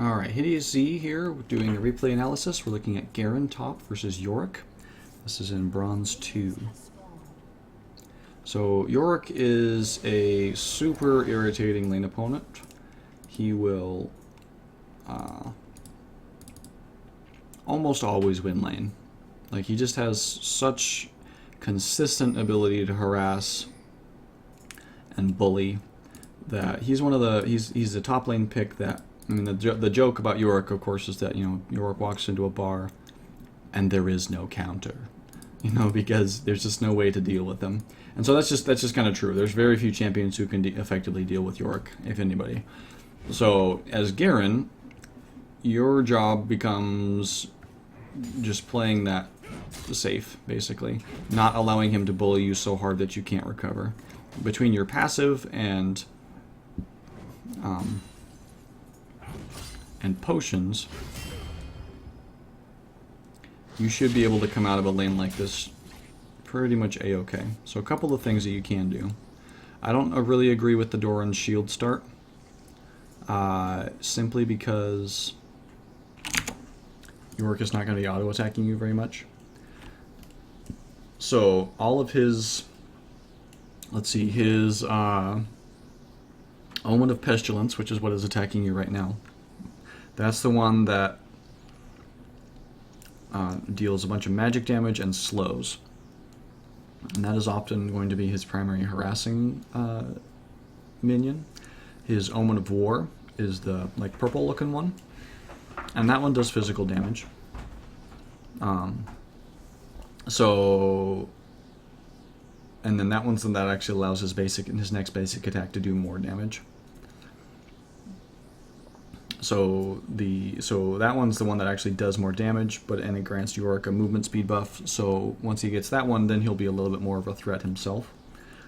Alright, Hideous Z here, doing a replay analysis. We're looking at Garen top versus Yorick. This is in Bronze 2. So, Yorick is a super irritating lane opponent. He will almost always win lane. Like, he just has such consistent ability to harass and bully that he's one of the he's a top lane pick that, I mean, the joke about Yorick, of course, is that, you know, Yorick walks into a bar and there is no counter, you know, because there's just no way to deal with them. And so that's just kind of true. There's very few champions who can effectively deal with Yorick, if anybody. So as Garen, your job becomes just playing that safe, basically, not allowing him to bully you so hard that you can't recover. Between your passive and potions, you should be able to come out of a lane like this pretty much a-okay. So a couple of things that you can do. I don't really agree with the Doran's shield start, simply because Yorick is not going to be auto-attacking you very much. So all of his, let's see, his Omen of Pestilence, which is what is attacking you right now, that's the one that deals a bunch of magic damage and slows. And that is often going to be his primary harassing minion. His Omen of War is the purple looking one, and that one does physical damage. And then that one's the one that actually allows his next basic attack to do more damage. So that one's the one that actually does more damage, and it grants Yorick a movement speed buff. So once he gets that one, then he'll be a little bit more of a threat himself.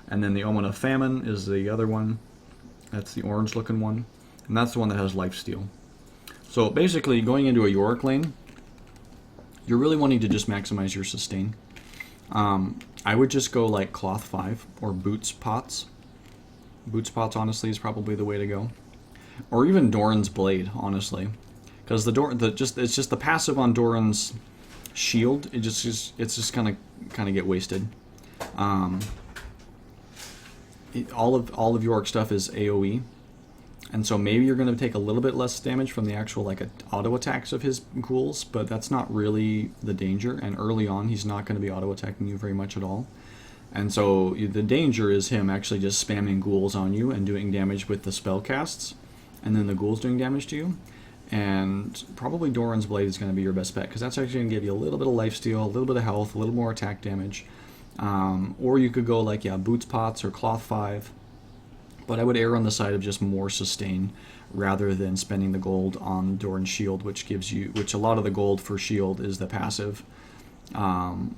And then the Omen of Famine is the other one. That's the orange looking one, and that's the one that has lifesteal. So basically, going into a Yorick lane, you're really wanting to just maximize your sustain. I would just go like Cloth 5 or Boots Pots. Boots Pots, honestly, is probably the way to go. Or even Doran's Blade, honestly, because it's just the passive on Doran's shield. It's just kind of get wasted. All of Yorick stuff is AOE, and so maybe you're going to take a little bit less damage from the actual auto attacks of his ghouls, but that's not really the danger. And early on, he's not going to be auto attacking you very much at all. And so the danger is him actually just spamming ghouls on you and doing damage with the spell casts, and then the ghouls doing damage to you. And probably Doran's Blade is going to be your best bet, because that's actually going to give you a little bit of lifesteal, a little bit of health, a little more attack damage. Or you could go Boots Pots or Cloth 5, but I would err on the side of just more sustain rather than spending the gold on Doran's Shield, which a lot of the gold for Shield is the passive,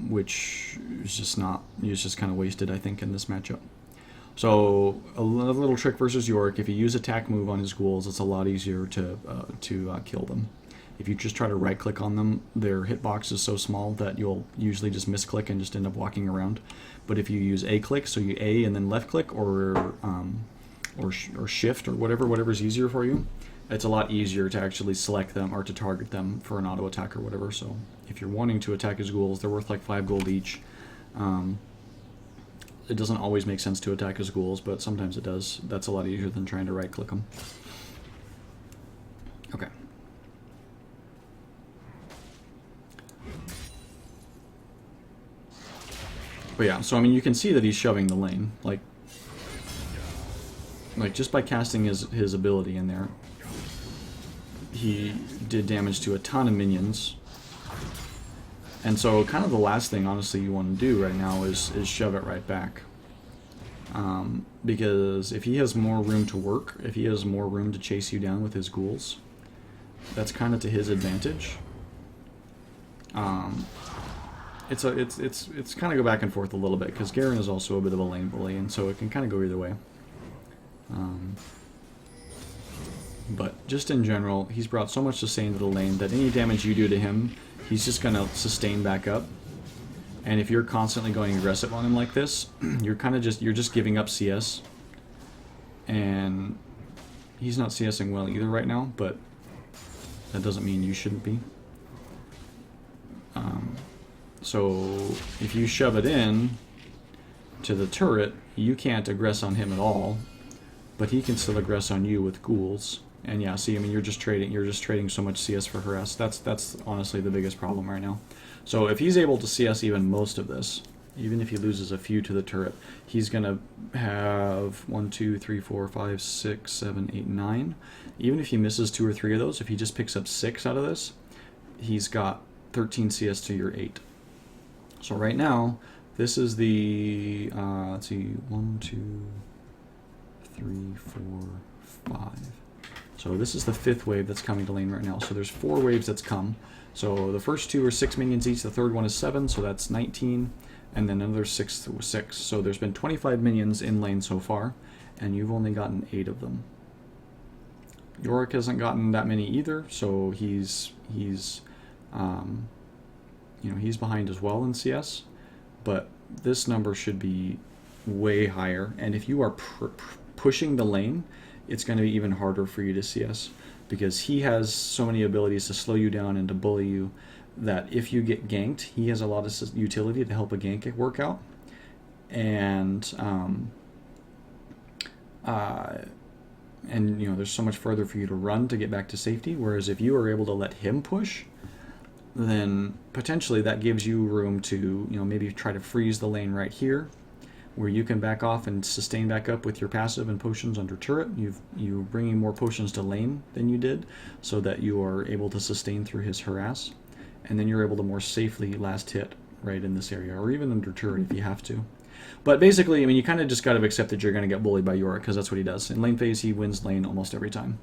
which is just kind of wasted, I think, in this matchup. So a little trick versus Yorick: if you use attack move on his ghouls, it's a lot easier to kill them. If you just try to right click on them, their hitbox is so small that you'll usually just misclick and just end up walking around. But if you use A click, so you A and then left click, or shift, or whatever's easier for you, it's a lot easier to actually select them or to target them for an auto attack or whatever. So if you're wanting to attack his ghouls, they're worth like 5 gold each. It doesn't always make sense to attack his ghouls, but sometimes it does. That's a lot easier than trying to right click them. Okay. But yeah, so I mean, you can see that he's shoving the lane, like just by casting his ability in there, he did damage to a ton of minions. And so kind of the last thing, honestly, you want to do right now is shove it right back. Because if he has more room to work, if he has more room to chase you down with his ghouls, that's kind of to his advantage. It's kind of go back and forth a little bit, because Garen is also a bit of a lane bully, and so it can kind of go either way. But just in general, he's brought so much sustain to the lane that any damage you do to him, he's just going to sustain back up. And if you're constantly going aggressive on him like this, you're just giving up CS. And he's not CSing well either right now, but That doesn't mean you shouldn't be. So if you shove it in to the turret, you can't aggress on him at all, but he can still aggress on you with ghouls. And yeah, see, I mean, you're just trading so much CS for harass. That's honestly the biggest problem right now. So if he's able to CS even most of this, even if he loses a few to the turret, he's gonna have 1, 2, 3, 4, 5, 6, 7, 8, 9. Even if he misses 2 or 3 of those, if he just picks up 6 out of this, he's got 13 CS to your 8. So right now, this is the, let's see, 1, 2, 3, 4, 5. So this is the 5th wave that's coming to lane right now. So there's 4 waves that's come. So the first 2 are 6 minions each, the third one is 7, so that's 19, and then another 6 was 6. So there's been 25 minions in lane so far, and you've only gotten 8 of them. Yorick hasn't gotten that many either, so he's you know, he's behind as well in CS, but this number should be way higher. And if you are pushing the lane, it's going to be even harder for you to CS, because he has so many abilities to slow you down and to bully you that if you get ganked, he has a lot of utility to help a gank work out. And you know, there's so much further for you to run to get back to safety, whereas if you are able to let him push, then potentially that gives you room to, you know, maybe try to freeze the lane right here, where you can back off and sustain back up with your passive and potions under turret. You're bringing more potions to lane than you did, so that you are able to sustain through his harass, and then you're able to more safely last hit right in this area, or even under turret if you have to. But basically, I mean, you kind of just got to accept that you're going to get bullied by Yorick, because that's what he does. In lane phase, he wins lane almost every time,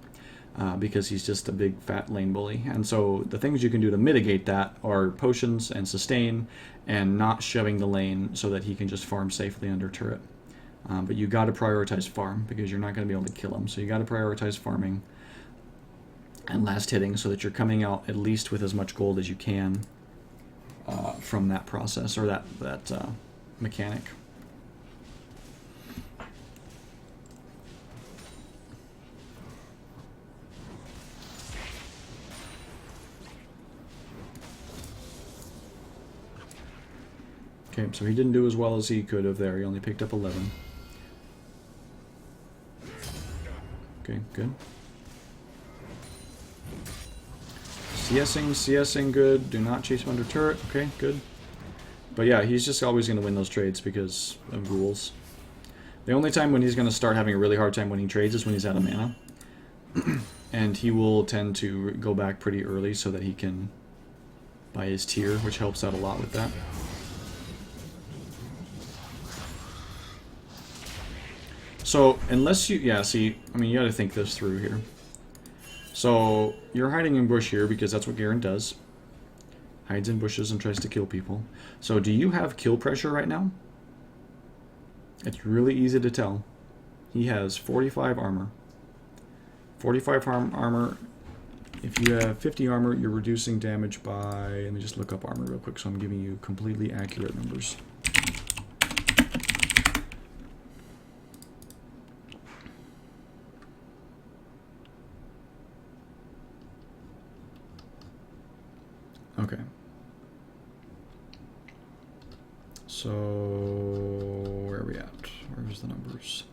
because he's just a big fat lane bully. And so the things you can do to mitigate that are potions and sustain, and not shoving the lane so that he can just farm safely under turret. But you got to prioritize farm, because you're not going to be able to kill him. So you got to prioritize farming and last hitting, so that you're coming out at least with as much gold as you can from that process, or that mechanic. Okay, so he didn't do as well as he could have there. He only picked up 11. Okay, good. CSing good. Do not chase him under turret. Okay, good. But yeah, he's just always going to win those trades because of ghouls. The only time when he's going to start having a really hard time winning trades is when he's out of mana. And he will tend to go back pretty early so that he can buy his tier, which helps out a lot with that. So, unless you, yeah, see, I mean, you gotta think this through here. So, you're hiding in bush here because that's what Garen does. Hides in bushes and tries to kill people. So, do you have kill pressure right now? It's really easy to tell. He has 45 armor. 45 armor. If you have 50 armor, you're reducing damage by, let me just look up armor real quick so I'm giving you completely accurate numbers. Okay. So, where are we at? Where's the numbers?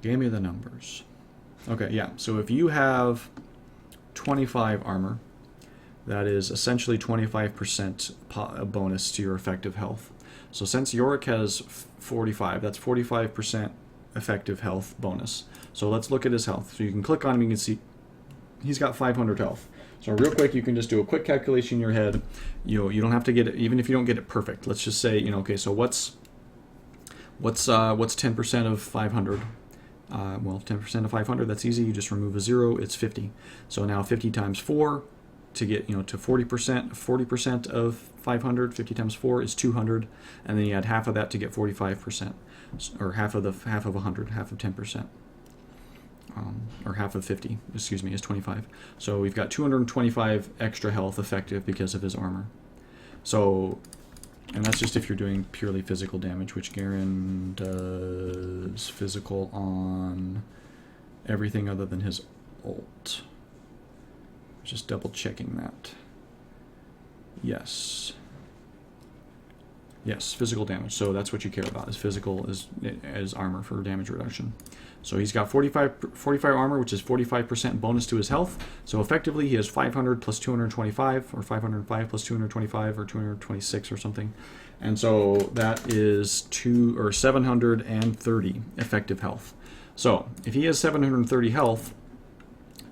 Give me the numbers. Okay, yeah. So if you have 25 armor, that is essentially 25% bonus to your effective health. So since Yorick has 45, that's 45% effective health bonus. So let's look at his health. So you can click on him, you can see he's got 500 health. So real quick, you can just do a quick calculation in your head. You don't have to get it, even if you don't get it perfect. Let's just say, okay, so what's 10% of 500? Well, 10% of 500, that's easy. You just remove a 0, it's 50. So now 50 times 4 to get, to 40%. 40% of 500, 50 times 4 is 200, and then you add half of that to get 45%, or half of 100, half of 10%. Or half of 50, excuse me, is 25. So we've got 225 extra health effective because of his armor. So, and that's just if you're doing purely physical damage, which Garen does physical on everything other than his ult. Just double checking that. Yes. Yes, physical damage. So that's what you care about, is physical as armor for damage reduction. So he's got 45 armor, which is 45% bonus to his health. So effectively he has 500 plus 225, or 505 plus 225, or 226 or something. And so that is 730 effective health. So if he has 730 health,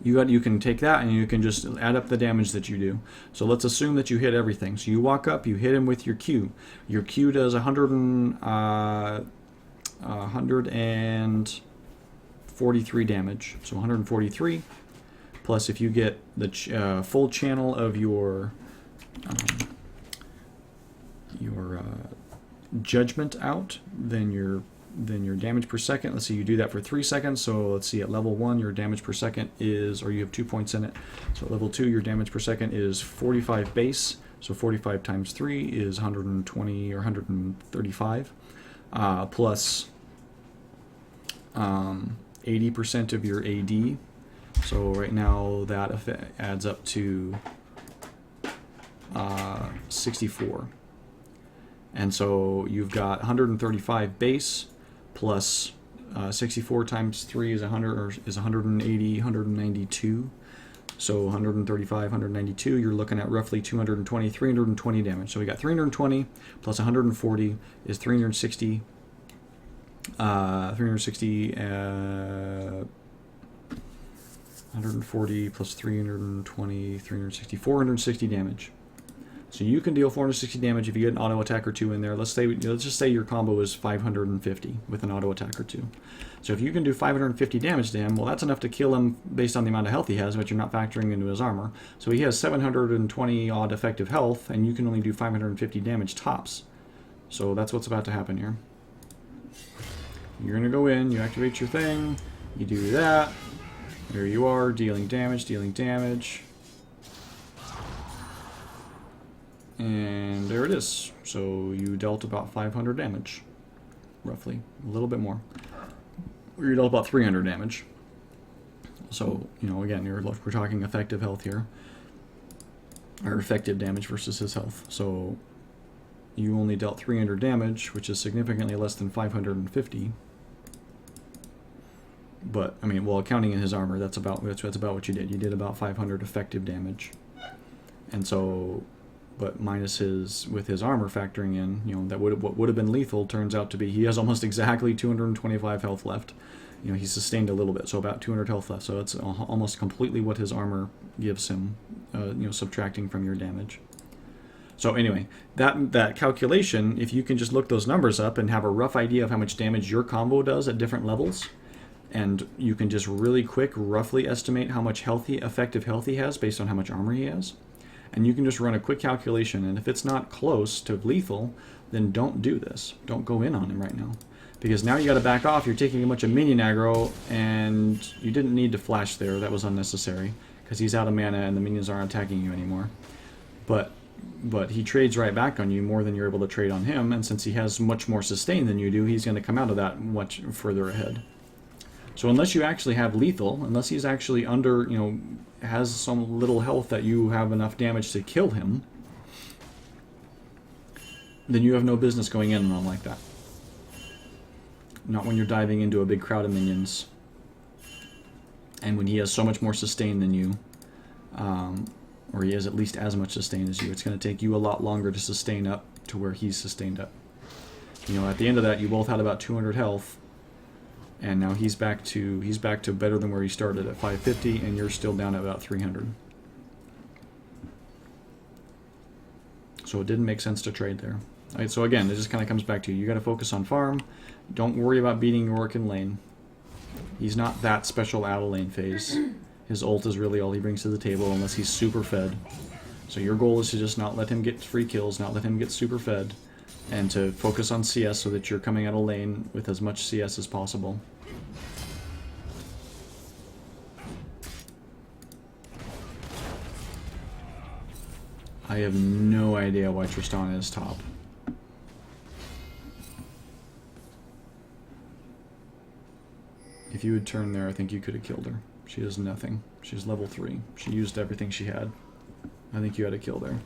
you can take that and you can just add up the damage that you do. So let's assume that you hit everything. So you walk up, you hit him with your Q. Your Q does 143 damage. So 143, plus if you get the full channel of your judgment out, then your damage per second, let's see, you do that for 3 seconds. So let's see, at level 1 your damage per second is, or you have 2 points in it, so at level 2 your damage per second is 45 base. So 45 times 3 is 120 or 135, plus 80% of your AD. So right now that adds up to 64. And so you've got 135 base plus 64 times 3 is 100, or is 180, 192. So 135, 192, you're looking at roughly 220, 320 damage. So we got 320 plus 140 is 360. 140 plus 320, 360, 460 damage. So you can deal 460 damage if you get an auto attack or 2 in there. Let's just say your combo is 550 with an auto attack or 2. So if you can do 550 damage to him, well, that's enough to kill him based on the amount of health he has, but you're not factoring into his armor. So he has 720 odd effective health, and you can only do 550 damage tops. So that's what's about to happen here. You're gonna go in, you activate your thing, you do that. There you are, dealing damage, dealing damage. And there it is. So you dealt about 500 damage, roughly, a little bit more. Or you dealt about 300 damage. So, you know, again, we're talking effective health here, or effective damage versus his health. So you only dealt 300 damage, which is significantly less than 550. But I mean, well, counting in his armor, that's about what you did. You did about 500 effective damage, and so. But minus with his armor factoring in, you know, what would have been lethal turns out to be, he has almost exactly 225 health left. You know, he's sustained a little bit, so about 200 health left. So it's almost completely what his armor gives him, you know, subtracting from your damage. So anyway, that calculation, if you can just look those numbers up and have a rough idea of how much damage your combo does at different levels, and you can just really quick, roughly estimate how much effective health he has based on how much armor he has. And you can just run a quick calculation, and if it's not close to lethal, then don't do this. Don't go in on him right now. Because now you got to back off, you're taking a bunch of minion aggro, and you didn't need to flash there, that was unnecessary, because he's out of mana and the minions aren't attacking you anymore. But he trades right back on you more than you're able to trade on him, and since he has much more sustain than you do, he's going to come out of that much further ahead. So unless you actually have lethal, unless he's actually under, you know, has some little health that you have enough damage to kill him, then you have no business going in on him like that. Not when you're diving into a big crowd of minions. And when he has so much more sustain than you, or he has at least as much sustain as you, it's going to take you a lot longer to sustain up to where he's sustained up. You know, at the end of that, you both had about 200 health. And now he's back to better than where he started at 550, and you're still down at about 300. So it didn't make sense to trade there. All right, so again, it just kind of comes back to you got to focus on farm. Don't worry about beating Yorick in lane. He's not that special out of lane phase. His ult is really all he brings to the table unless he's super fed. So your goal is to just not let him get free kills, not let him get super fed, and to focus on CS so that you're coming out of lane with as much CS as possible. I have no idea why Tristana is top. If you had turned there, I think you could have killed her. She has nothing. She's level 3. She used everything she had. I think you had a kill there.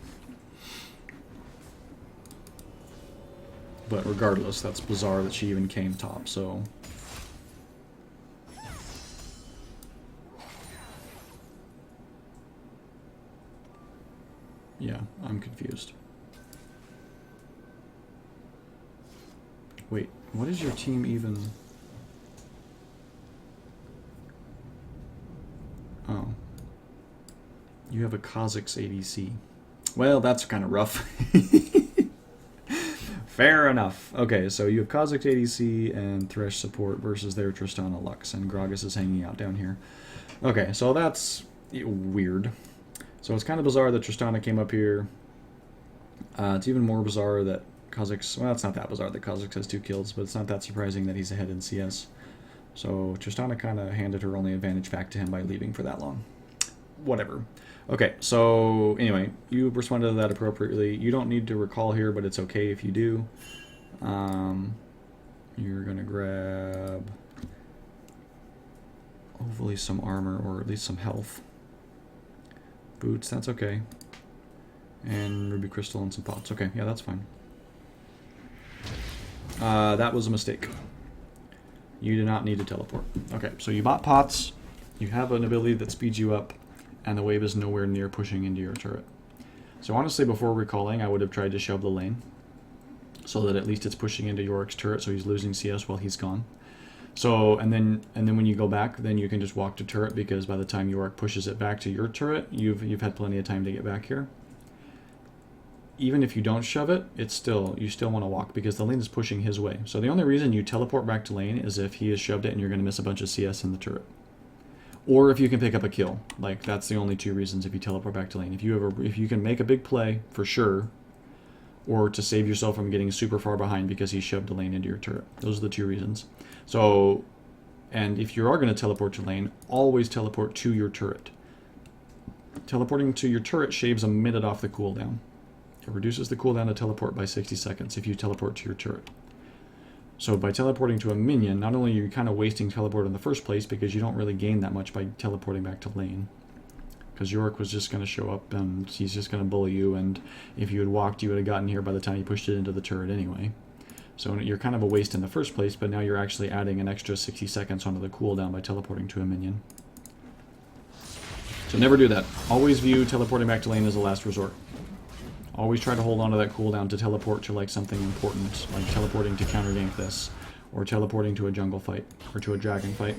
But regardless, that's bizarre that she even came top, so... Yeah, I'm confused. Wait, what is your team even... Oh. You have a Kha'Zix ADC. Well, that's kind of rough. Fair enough. Okay, so you have Kha'Zix ADC and Thresh support versus their Tristana Lux, and Gragas is hanging out down here. Okay, so that's weird. So it's kind of bizarre that Tristana came up here. It's even more bizarre that Kha'Zix... Well, it's not that bizarre that Kha'Zix has 2 kills, but it's not that surprising that he's ahead in CS. So Tristana kind of handed her only advantage back to him by leaving for that long. Whatever. Okay, so anyway, you responded to that appropriately. You don't need to recall here, but it's okay if you do. You're going to grab hopefully some armor or at least some health. Boots, that's okay. And ruby crystal and some pots. Okay, yeah, that's fine. That was a mistake. You do not need to teleport. Okay, so you bought pots. You have an ability that speeds you up, and the wave is nowhere near pushing into your turret. So honestly, before recalling, I would have tried to shove the lane, so that at least it's pushing into Yorick's turret, so he's losing CS while he's gone. So, and then when you go back, then you can just walk to turret, because by the time Yorick pushes it back to your turret, you've had plenty of time to get back here. Even if you don't shove it, you still want to walk, because the lane is pushing his way. So the only reason you teleport back to lane is if he has shoved it and you're going to miss a bunch of CS in the turret. Or if you can pick up a kill. Like, that's the only 2 reasons if you teleport back to lane. If you can make a big play, for sure, or to save yourself from getting super far behind because he shoved a lane into your turret. Those are the 2 reasons. So, and if you are going to teleport to lane, always teleport to your turret. Teleporting to your turret shaves a minute off the cooldown. It reduces the cooldown to teleport by 60 seconds if you teleport to your turret. So by teleporting to a minion, not only are you kind of wasting teleport in the first place, because you don't really gain that much by teleporting back to lane. Because Yorick was just going to show up and he's just going to bully you, and if you had walked, you would have gotten here by the time you pushed it into the turret anyway. So you're kind of a waste in the first place, but now you're actually adding an extra 60 seconds onto the cooldown by teleporting to a minion. So never do that. Always view teleporting back to lane as a last resort. Always try to hold on to that cooldown to teleport to like something important, like teleporting to counter gank this, or teleporting to a jungle fight, or to a dragon fight.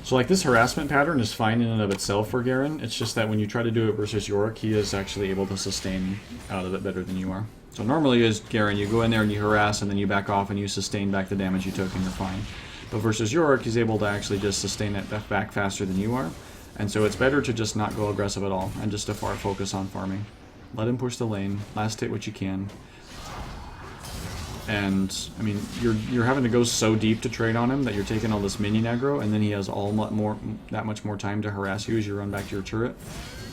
So like this harassment pattern is fine in and of itself for Garen, it's just that when you try to do it versus Yorick, he is actually able to sustain out of it better than you are. So normally as Garen, you go in there and you harass and then you back off and you sustain back the damage you took and you're fine. But versus Yorick, he's able to actually just sustain it back faster than you are. And so it's better to just not go aggressive at all and just to focus on farming. Let him push the lane, last hit what you can. And, I mean, you're having to go so deep to trade on him that you're taking all this minion aggro, and then he has that much more time to harass you as you run back to your turret.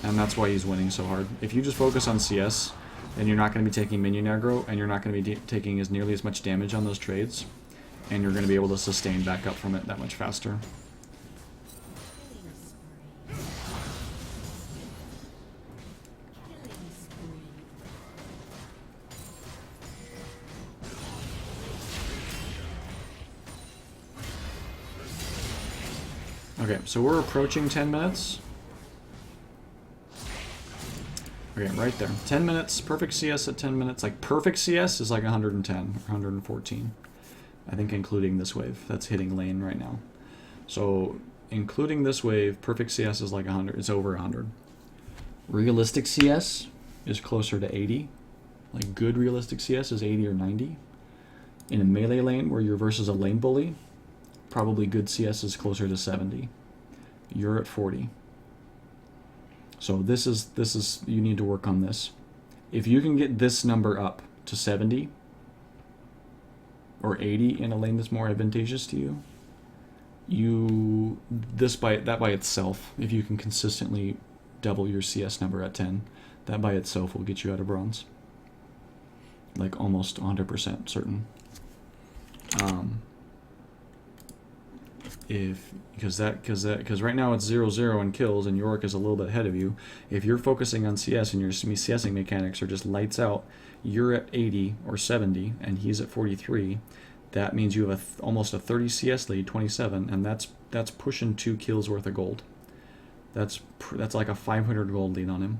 And that's why he's winning so hard. If you just focus on CS, then you're not going to be taking minion aggro, and you're not going to be taking nearly as much damage on those trades. And you're going to be able to sustain back up from it that much faster. Okay, so we're approaching 10 minutes. Okay, right there. 10 minutes, perfect CS at 10 minutes. Like, perfect CS is like 110 or 114. I think including this wave that's hitting lane right now. So, including this wave, perfect CS is like 100. It's over 100. Realistic CS is closer to 80. Like, good realistic CS is 80 or 90. In a melee lane where you're versus a lane bully, probably good CS is closer to 70. You're at 40. So this is you need to work on this. If you can get this number up to 70 or 80 in a lane that's more advantageous to you, that by itself, if you can consistently double your CS number at 10, That by itself will get you out of bronze. Like almost 100% certain. Because right now it's 0-0 in kills and Yorick is a little bit ahead of you. If you're focusing on CS and your CSing mechanics are just lights out, you're at 80 or 70 and he's at 43. That means you have almost a 30 CS lead, 27, and that's pushing 2 kills worth of gold. That's like a 500 gold lead on him.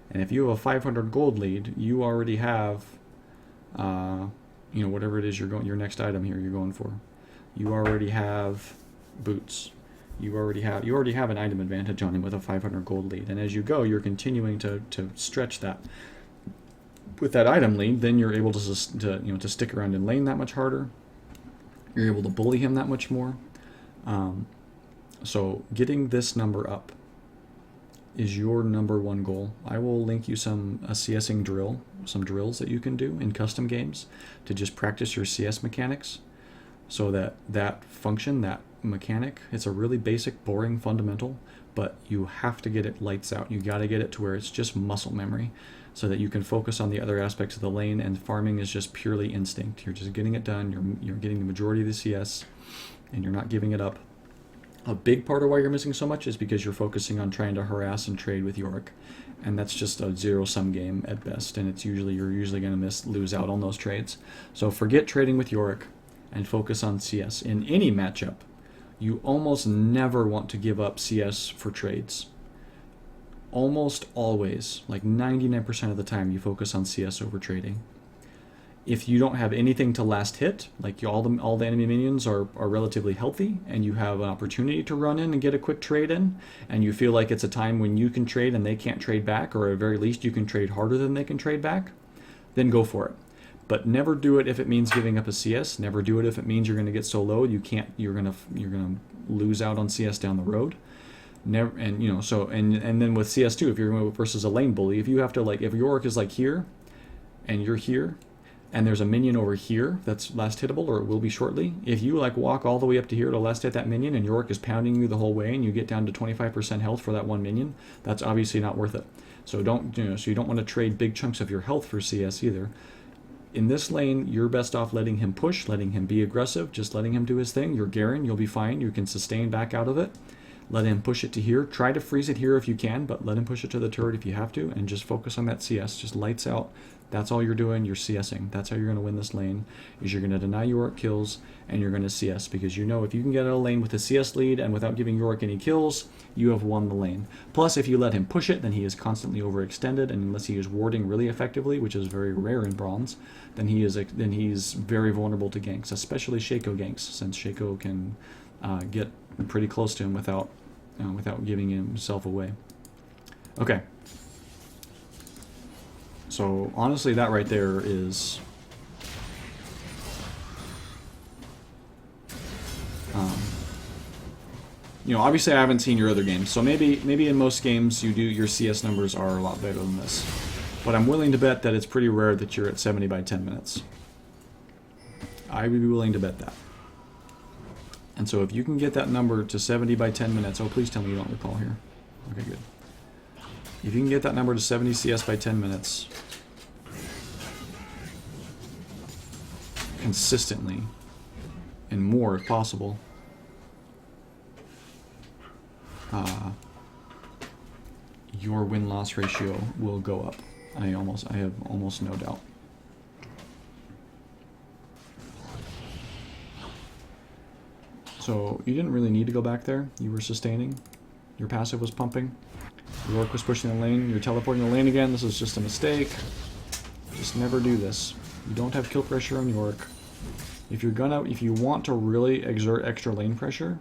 And if you have a 500 gold lead, you already have, whatever it is your next item here you're going for. You already have boots. You already have an item advantage on him with a 500 gold lead. And as you go, you're continuing to stretch that. With that item lead, then you're able to stick around in lane that much harder. You're able to bully him that much more. So getting this number up is your #1 goal. I will link you some CSing drill, some drills that you can do in custom games to just practice your CS mechanics. So that function, that mechanic, it's a really basic, boring fundamental, but you have to get it lights out. You got to get it to where it's just muscle memory, so that you can focus on the other aspects of the lane, and farming is just purely instinct. You're just getting it done. You're getting the majority of the CS, and you're not giving it up. A big part of why you're missing so much is because you're focusing on trying to harass and trade with Yorick, and that's just a zero-sum game at best, and you're usually going to lose out on those trades. So forget trading with Yorick and focus on CS. In any matchup, you almost never want to give up CS for trades. Almost always, like 99% of the time, you focus on CS over trading. If you don't have anything to last hit, like all the enemy minions are relatively healthy, and you have an opportunity to run in and get a quick trade in, and you feel like it's a time when you can trade and they can't trade back, or at very least you can trade harder than they can trade back, then go for it. But never do it if it means giving up a CS. Never do it if it means you're going to get so low you're going to lose out on CS down the road. Never, and then with CS2, if you're going versus a lane bully, if you have to, like, if Yorick is like here and you're here and there's a minion over here that's last hittable, or it will be shortly, if you like walk all the way up to here to last hit that minion and Yorick is pounding you the whole way and you get down to 25% health for that one minion, that's obviously not worth it. So you don't want to trade big chunks of your health for CS either. In this lane, you're best off letting him push, letting him be aggressive, just letting him do his thing. You're Garen, you'll be fine. You can sustain back out of it. Let him push it to here. Try to freeze it here if you can, but let him push it to the turret if you have to, and just focus on that CS. Just lights out. That's all you're doing. You're CSing. That's how you're going to win this lane, is you're going to deny Yorick kills, and you're going to CS, because you know if you can get out of a lane with a CS lead and without giving Yorick any kills, you have won the lane. Plus, if you let him push it, then he is constantly overextended, and unless he is warding really effectively, which is very rare in bronze, then he's very vulnerable to ganks, especially Shaco ganks, since Shaco can get pretty close to him without giving himself away. Okay. So honestly, that right there is obviously I haven't seen your other games, so maybe in most games your CS numbers are a lot better than this. But I'm willing to bet that it's pretty rare that you're at 70 by 10 minutes. I would be willing to bet that. And so if you can get that number to 70 by 10 minutes, oh, please tell me you don't recall here. Okay, good. If you can get that number to 70 CS by 10 minutes consistently, and more if possible, your win-loss ratio will go up. I have almost no doubt. So you didn't really need to go back there. You were sustaining. Your passive was pumping. Yorick was pushing the lane. You're teleporting the lane again. This is just a mistake. Just never do this. You don't have kill pressure on Yorick. If you want to really exert extra lane pressure,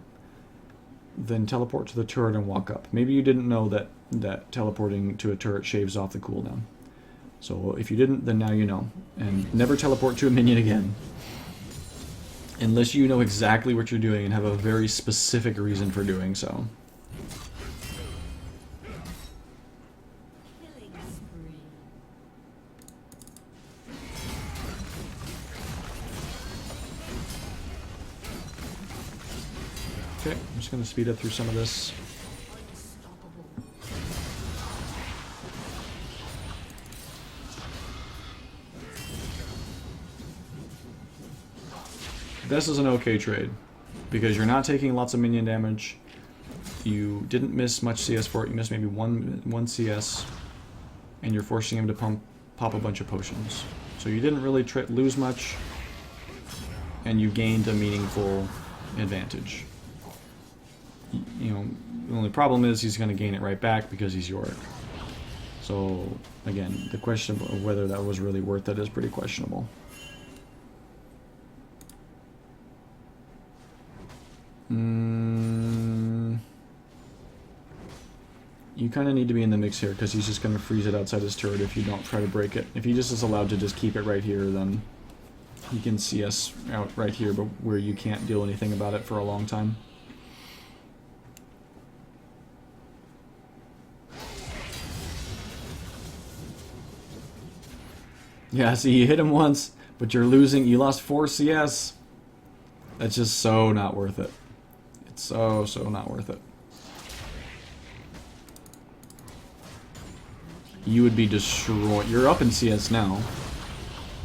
then teleport to the turret and walk up. Maybe you didn't know that teleporting to a turret shaves off the cooldown. So if you didn't, then now you know. And never teleport to a minion again, unless you know exactly what you're doing and have a very specific reason for doing so. Okay, I'm just going to speed up through some of this. this is an okay trade. Because you're not taking lots of minion damage. You didn't miss much CS for it. You missed maybe one CS. And you're forcing him to pop a bunch of potions. So you didn't really lose much. And you gained a meaningful advantage. You know, the only problem is he's going to gain it right back because he's Yorick. So, again, the question of whether that was really worth it is pretty questionable. You kind of need to be in the mix here because he's just going to freeze it outside his turret if you don't try to break it. If he just is allowed to just keep it right here, then he can CS out right here, but where you can't do anything about it for a long time. Yeah, see, you hit him once, but you're losing. You lost 4 CS. That's just so not worth it. It's so not worth it. You would be destroyed. You're up in CS now,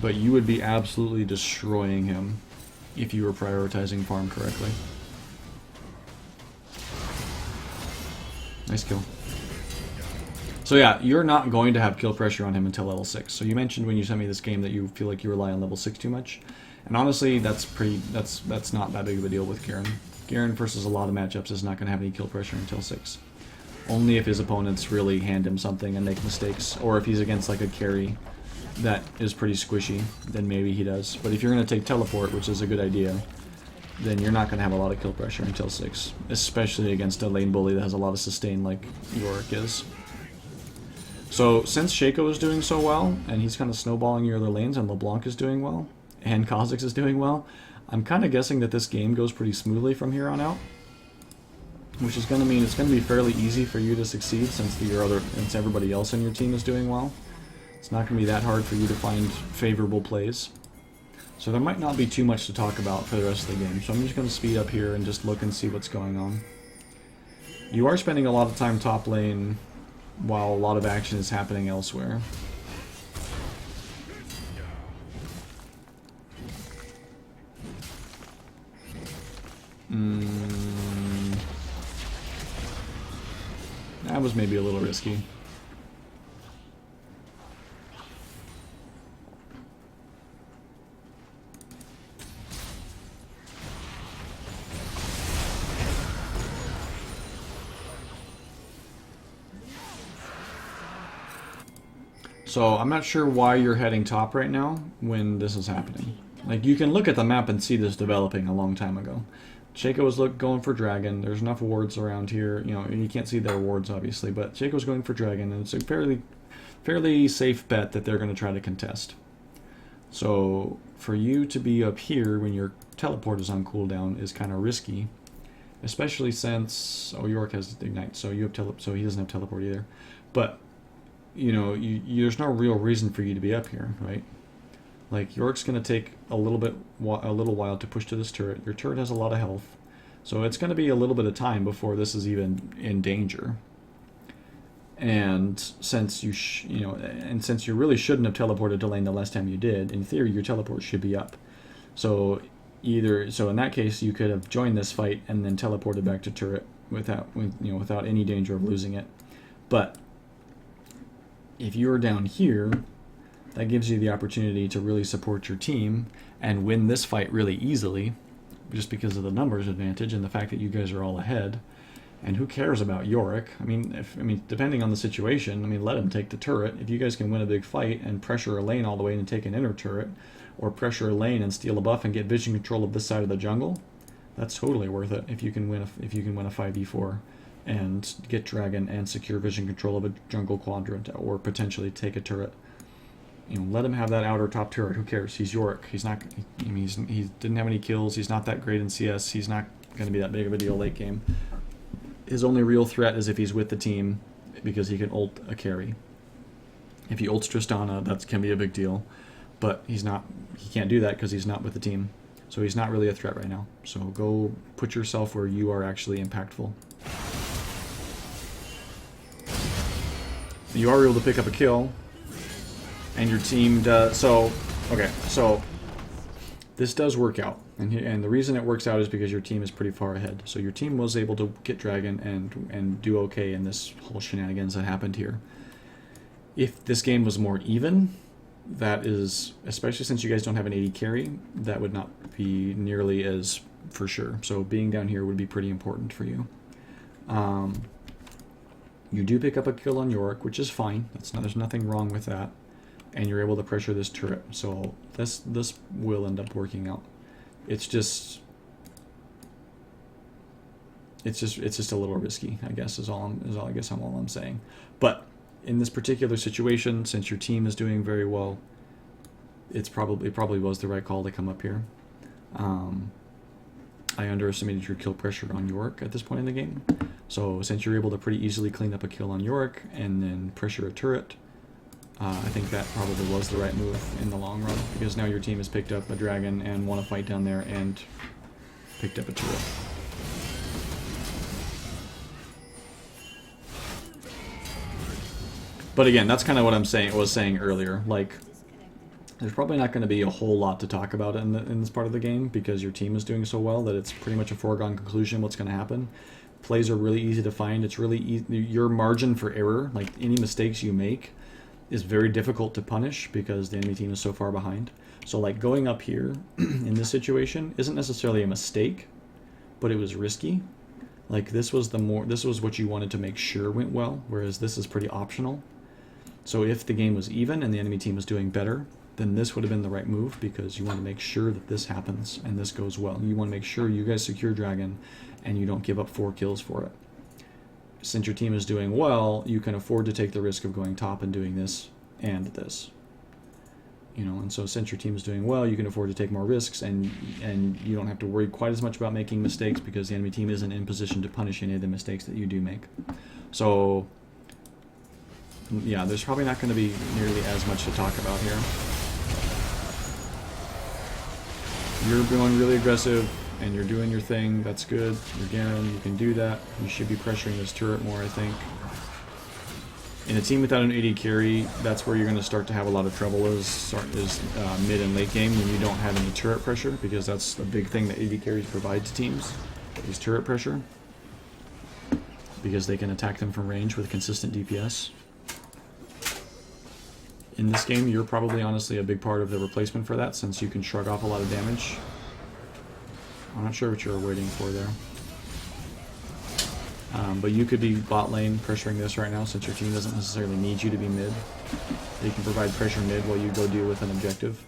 but you would be absolutely destroying him if you were prioritizing farm correctly. Nice kill. So yeah, you're not going to have kill pressure on him until level 6. So you mentioned when you sent me this game that you feel like you rely on level 6 too much. And honestly, that's not that big of a deal with Garen. Garen versus a lot of matchups is not going to have any kill pressure until 6. Only if his opponents really hand him something and make mistakes. Or if he's against like a carry that is pretty squishy, then maybe he does. But if you're going to take teleport, which is a good idea, then you're not going to have a lot of kill pressure until 6. Especially against a lane bully that has a lot of sustain like Yorick is. So, since Shaco is doing so well, and he's kind of snowballing your other lanes, and LeBlanc is doing well, and Kha'Zix is doing well, I'm kind of guessing that this game goes pretty smoothly from here on out. Which is going to mean it's going to be fairly easy for you to succeed since everybody else in your team is doing well. It's not going to be that hard for you to find favorable plays. So there might not be too much to talk about for the rest of the game, so I'm just going to speed up here and just look and see what's going on. You are spending a lot of time top lane while a lot of action is happening elsewhere. That was maybe a little risky. So I'm not sure why you're heading top right now when this is happening. Like, you can look at the map and see this developing a long time ago. Shaco was going for dragon. There's enough wards around here. You know, you can't see their wards obviously, but Shaco's going for dragon, and it's a fairly safe bet that they're going to try to contest. So for you to be up here when your teleport is on cooldown is kind of risky, especially since Yorick has ignite, so you have so he doesn't have teleport either. But you know, there's no real reason for you to be up here, right? Like, Yorick's going to take a little while to push to this turret. Your turret has a lot of health, so it's going to be a little bit of time before this is even in danger. And since since you really shouldn't have teleported to lane the last time you did, in theory your teleport should be up. So in that case you could have joined this fight and then teleported back to turret without any danger of losing it. But if you're down here, that gives you the opportunity to really support your team and win this fight really easily, just because of the numbers advantage and the fact that you guys are all ahead. And who cares about Yorick? I mean, depending on the situation, let him take the turret. If you guys can win a big fight and pressure a lane all the way and take an inner turret, or pressure a lane and steal a buff and get vision control of this side of the jungle, that's totally worth it. If you can win a 5v4. And get dragon and secure vision control of a jungle quadrant, or potentially take a turret. You know, let him have that outer top turret. Who cares? He's Yorick. He's not. He didn't have any kills. He's not that great in CS. He's not going to be that big of a deal late game. His only real threat is if he's with the team, because he can ult a carry. If he ults Tristana, that can be a big deal, but he's not. He can't do that because he's not with the team. So he's not really a threat right now. So go put yourself where you are actually impactful. You are able to pick up a kill, and your team does. So, okay, so this does work out. And the reason it works out is because your team is pretty far ahead. So your team was able to get Dragon and do okay in this whole shenanigans that happened here. If this game was more even, that is, especially since you guys don't have an 80 carry, that would not be nearly as for sure. So being down here would be pretty important for you. You do pick up a kill on Yorick, which is fine. There's nothing wrong with that. And you're able to pressure this turret. So this will end up working out. It's just a little risky, I guess, is all I'm saying. But in this particular situation, since your team is doing very well, it probably was the right call to come up here. I underestimated your kill pressure on Yorick at this point in the game. So since you're able to pretty easily clean up a kill on Yorick and then pressure a turret, I think that probably was the right move in the long run, because now your team has picked up a dragon and want to fight down there and picked up a turret. But again, that's kind of what I was saying earlier. Like, there's probably not going to be a whole lot to talk about in this part of the game, because your team is doing so well that it's pretty much a foregone conclusion what's going to happen. Plays are really easy to find. It's really easy. Your margin for error, like any mistakes you make, is very difficult to punish because the enemy team is so far behind. So like going up here in this situation isn't necessarily a mistake, but it was risky. Like this was what you wanted to make sure went well, whereas this is pretty optional. So if the game was even and the enemy team was doing better, then this would have been the right move, because you want to make sure that this happens and this goes well. You want to make sure you guys secure dragon and you don't give up 4 kills for it. Since your team is doing well, you can afford to take the risk of going top and doing this and this. You know, and so since your team is doing well, you can afford to take more risks, and you don't have to worry quite as much about making mistakes, because the enemy team isn't in position to punish any of the mistakes that you do make. So yeah, there's probably not going to be nearly as much to talk about here. You're going really aggressive and you're doing your thing. That's good. You're Garen. You can do that. You should be pressuring this turret more, I think. In a team without an 80 carry, that's where you're going to start to have a lot of trouble is mid and late game, when you don't have any turret pressure, because that's a big thing that 80 carries provide to teams, is turret pressure, because they can attack them from range with consistent DPS. In this game, you're probably honestly a big part of the replacement for that, since you can shrug off a lot of damage. I'm not sure what you're waiting for there. But you could be bot lane pressuring this right now, since your team doesn't necessarily need you to be mid. They can provide pressure mid while you go deal with an objective.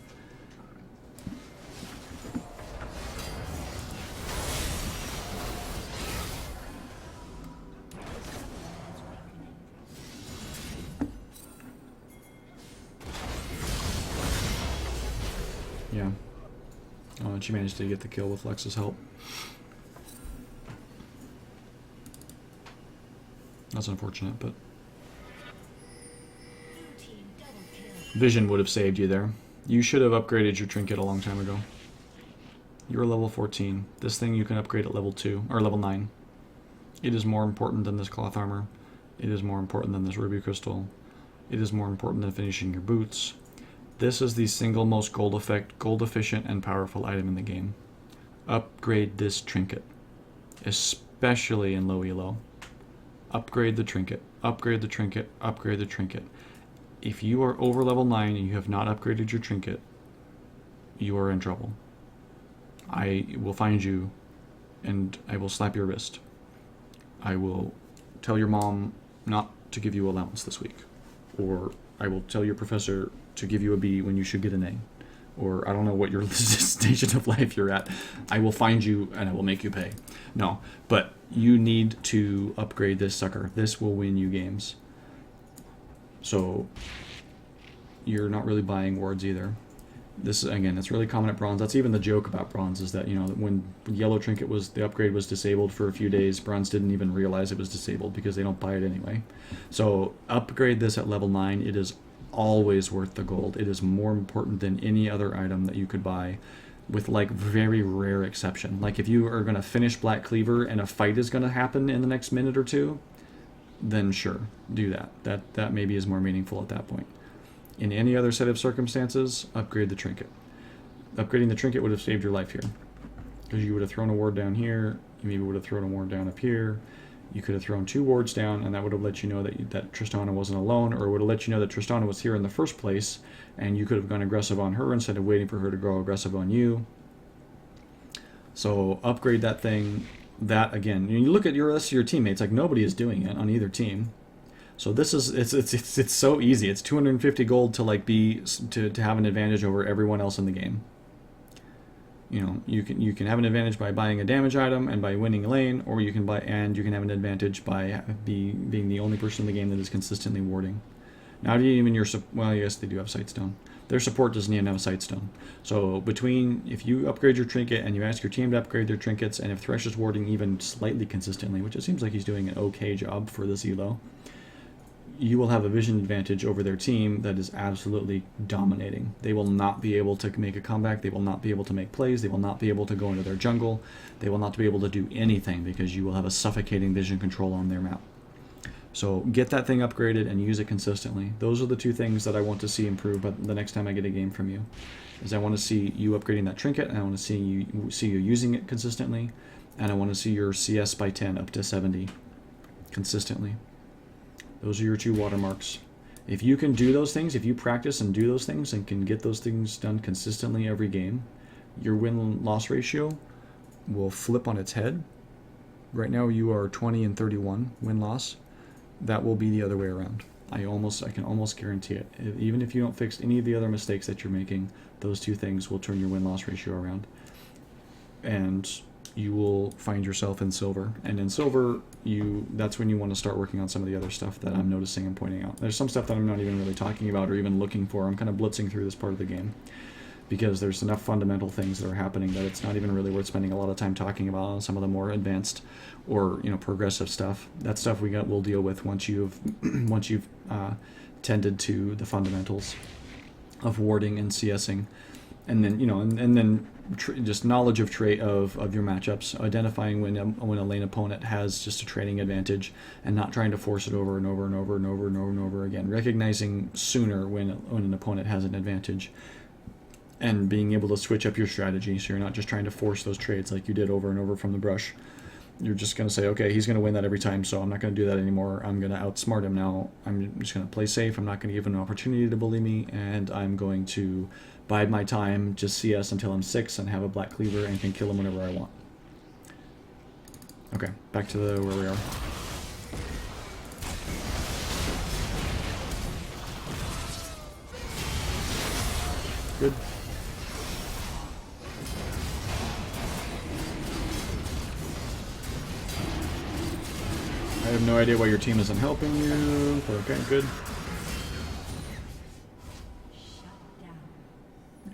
Yeah. Oh, and she managed to get the kill with Lex's help. That's unfortunate, but Vision would have saved you there. You should have upgraded your trinket a long time ago. You're level 14. This thing you can upgrade at level 2, or level 9. It is more important than this cloth armor. It is more important than this ruby crystal. It is more important than finishing your boots. This is the single most gold efficient and powerful item in the game. Upgrade this trinket, especially in low elo. Upgrade the trinket, upgrade the trinket, upgrade the trinket. If you are over level 9 and you have not upgraded your trinket, you are in trouble. I will find you and I will slap your wrist. I will tell your mom not to give you allowance this week. Or I will tell your professor to give you a B when you should get an A. Or I don't know what your station of life you're at. I will find you and I will make you pay. No, but you need to upgrade this sucker. This will win you games. So you're not really buying wards either. This, again, it's really common at bronze. That's even the joke about bronze, is that, you know, when yellow trinket was, the upgrade was disabled for a few days, bronze didn't even realize it was disabled because they don't buy it anyway. So upgrade this at level 9. It is always worth the gold. It is more important than any other item that you could buy, with like very rare exception. Like if you are going to finish Black Cleaver and a fight is going to happen in the next minute or two, then sure, do that. That maybe is more meaningful at that point. In any other set of circumstances, upgrade the trinket. Upgrading the trinket would have saved your life here. Because you would have thrown a ward down here, you maybe would have thrown a ward down up here. You could have thrown 2 wards down, and that would have let you know that Tristana wasn't alone, or would have let you know that Tristana was here in the first place, and you could have gone aggressive on her instead of waiting for her to go aggressive on you. So upgrade that thing. That again, you look at the rest of your teammates, like nobody is doing it on either team. So this is it's so easy. It's 250 gold to like to have an advantage over everyone else in the game. You know, you can have an advantage by buying a damage item and by winning a lane, or you can have an advantage by being the only person in the game that is consistently warding. Not even your well, yes, they do have Sightstone. Their support doesn't even have a Sightstone. So if you upgrade your trinket and you ask your team to upgrade their trinkets, and if Thresh is warding even slightly consistently, which it seems like he's doing an okay job for this elo, you will have a vision advantage over their team that is absolutely dominating. They will not be able to make a comeback. They will not be able to make plays. They will not be able to go into their jungle. They will not be able to do anything because you will have a suffocating vision control on their map. So get that thing upgraded and use it consistently. Those are the 2 things that I want to see improve but the next time I get a game from you. Is I want to see you upgrading that trinket, and I want to see you using it consistently, and I want to see your CS by 10 up to 70 consistently. Those are your 2 watermarks. If you can do those things, if you practice and do those things and can get those things done consistently every game, your win-loss ratio will flip on its head. Right now you are 20 and 31 win-loss. That will be the other way around. I can almost guarantee it. Even if you don't fix any of the other mistakes that you're making, those 2 things will turn your win-loss ratio around. And you will find yourself in silver. And in silver, that's when you want to start working on some of the other stuff that I'm noticing and pointing out. There's some stuff that I'm not even really talking about or even looking for. I'm kind of blitzing through this part of the game because there's enough fundamental things that are happening that it's not even really worth spending a lot of time talking about on some of the more advanced or progressive stuff. That stuff we'll deal with once you've tended to the fundamentals of warding and CSing, and then just knowledge of of your matchups, identifying when a lane opponent has just a trading advantage and not trying to force it over and over and over and over and over and over again, recognizing sooner when an opponent has an advantage, and being able to switch up your strategy so you're not just trying to force those trades like you did over and over from the brush. You're just going to say, okay, he's going to win that every time, so I'm not going to do that anymore. I'm going to outsmart him now. I'm just going to play safe. I'm not going to give him an opportunity to bully me, and I'm going to bide my time, just CS until I'm 6 and have a black cleaver and can kill him whenever I want. Okay, back to where we are. Good. I have no idea why your team isn't helping you, but okay, good.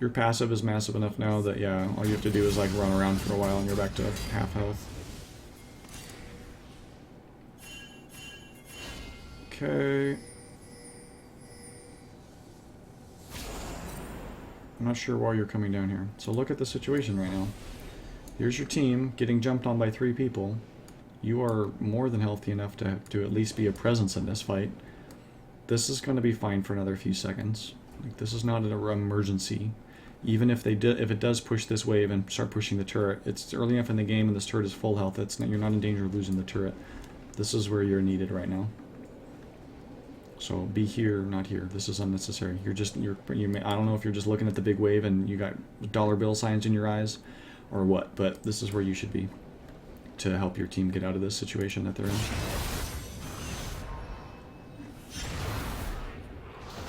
Your passive is massive enough now that, yeah, all you have to do is like run around for a while and you're back to half health. Okay. I'm not sure why you're coming down here. So look at the situation right now. Here's your team getting jumped on by 3 people. You are more than healthy enough to at least be a presence in this fight. This is going to be fine for another few seconds. Like, this is not an emergency. Even if it does push this wave and start pushing the turret, it's early enough in the game and this turret is full health. You're not in danger of losing the turret. This is where you're needed right now. So be here, not here. This is unnecessary. I don't know if you're just looking at the big wave and you got dollar bill signs in your eyes or what, but this is where you should be to help your team get out of this situation that they're in.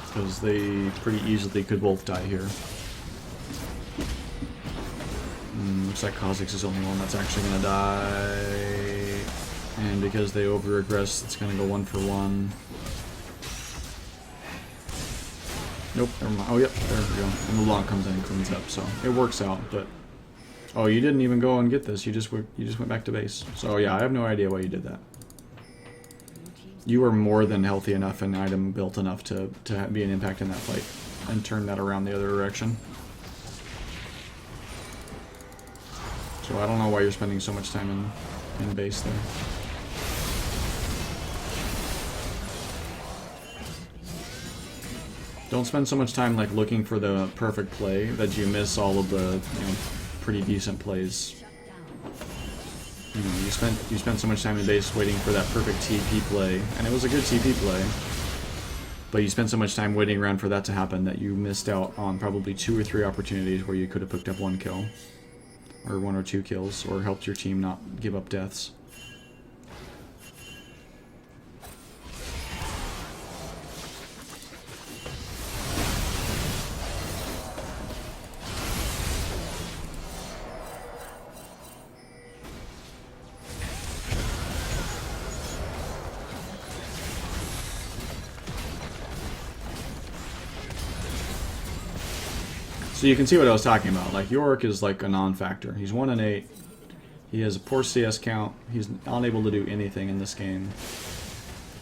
Because they pretty easily could both die here. Looks like Kha'Zix is the only one that's actually going to die. And because they over-aggress, it's going to go 1 for 1. Nope, never mind. Oh, yep, there we go. And the law comes in and cleans up, so it works out, but... Oh, you didn't even go and get this. You just went back to base. So, yeah, I have no idea why you did that. You are more than healthy enough and item built enough to be an impact in that fight and turn that around the other direction. So I don't know why you're spending so much time in base there. Don't spend so much time like looking for the perfect play that you miss all of the pretty decent plays you know, you spent so much time in base waiting for that perfect TP play, and it was a good TP play. But you spent so much time waiting around for that to happen that you missed out on probably 2 or 3 opportunities where you could have picked up 1 kill, or 1 or 2 kills, or helped your team not give up deaths. So you can see what I was talking about. Like, Yorick is like a non-factor. He's 1 and 8. He has a poor CS count. He's unable to do anything in this game.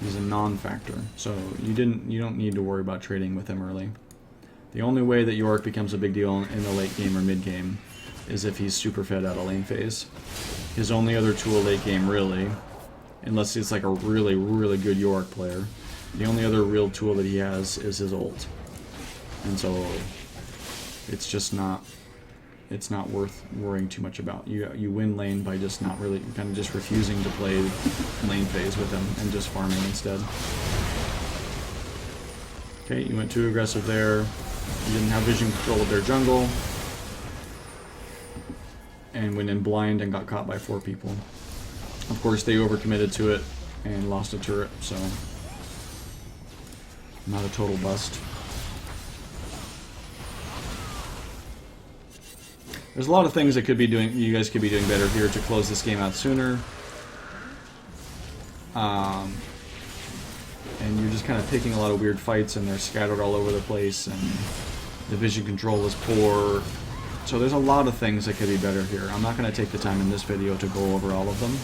He's a non-factor. So you don't need to worry about trading with him early. The only way that Yorick becomes a big deal in the late game or mid game is if he's super fed out of lane phase. His only other tool late game, really, unless it's like a really, really good Yorick player, the only other real tool that he has is his ult. And so it's just not, it's not worth worrying too much about. You win lane by just not really, kind of just refusing to play lane phase with him and just farming instead. Okay, you went too aggressive there. You didn't have vision control of their jungle. And went in blind and got caught by 4 people. Of course, they overcommitted to it and lost a turret, so not a total bust. There's a lot of things that could be doing, you guys could be doing better here to close this game out sooner. And you're just kind of picking a lot of weird fights, and they're scattered all over the place, and the vision control is poor. So there's a lot of things that could be better here. I'm not going to take the time in this video to go over all of them,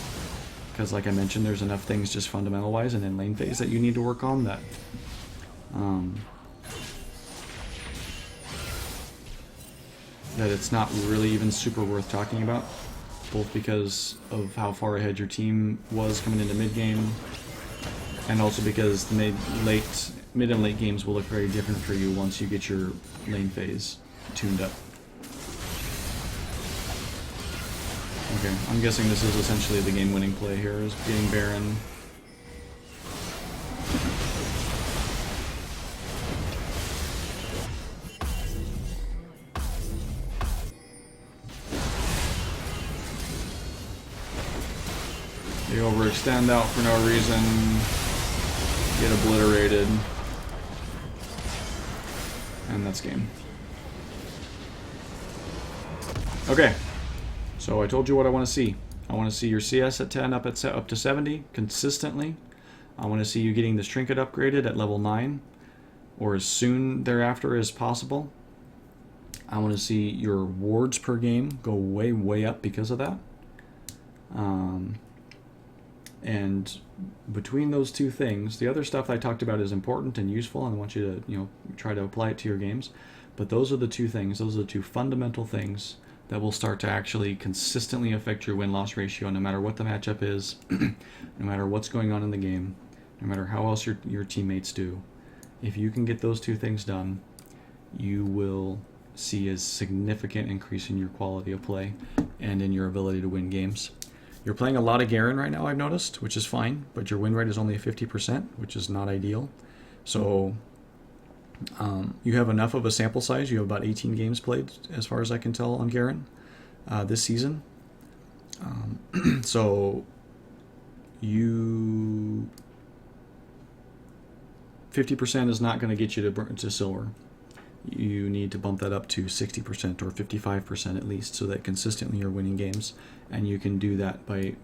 because like I mentioned, there's enough things just fundamental wise and in lane phase that you need to work on that that it's not really even super worth talking about, both because of how far ahead your team was coming into mid game, and also because the mid and late games will look very different for you once you get your lane phase tuned up. Okay, I'm guessing this is essentially the game-winning play here, is getting Garen. They overextend out for no reason, get obliterated, and that's game. Okay. So I told you what I want to see. I want to see your CS at 10 up to 70 consistently. I want to see you getting this trinket upgraded at level 9 or as soon thereafter as possible. I want to see your wards per game go way, way up because of that. And between those two things, the other stuff I talked about is important and useful, and I want you to, try to apply it to your games. But those are the two things. Those are the two fundamental things that will start to actually consistently affect your win-loss ratio, no matter what the matchup is, no matter what's going on in the game, no matter how else your teammates do. If you can get those two things done, you will see a significant increase in your quality of play and in your ability to win games. You're playing a lot of Garen right now, I've noticed, which is fine, but your win rate is only 50%, which is not ideal. So you have enough of a sample size. You have about 18 games played, as far as I can tell, on Garen this season. So 50% is not going to get you to silver. You need to bump that up to 60% or 55% at least, so that consistently you're winning games. And you can do that by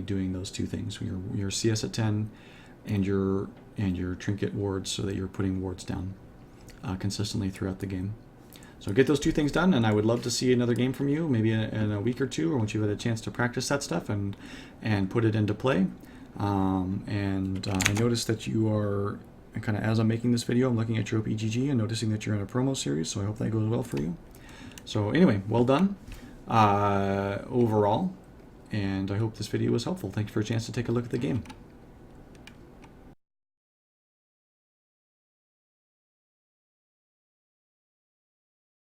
doing those two things: your CS at 10 and your trinket wards, so that you're putting wards down consistently throughout the game. So get those two things done, and I would love to see another game from you, maybe in a week or two, or once you've had a chance to practice that stuff and put it into play. I noticed that you are kind of, as I'm making this video, I'm looking at your OPGG and noticing that you're in a promo series, so I hope that goes well for you. So anyway, well done overall, and I hope this video was helpful. Thank you for a chance to take a look at the game.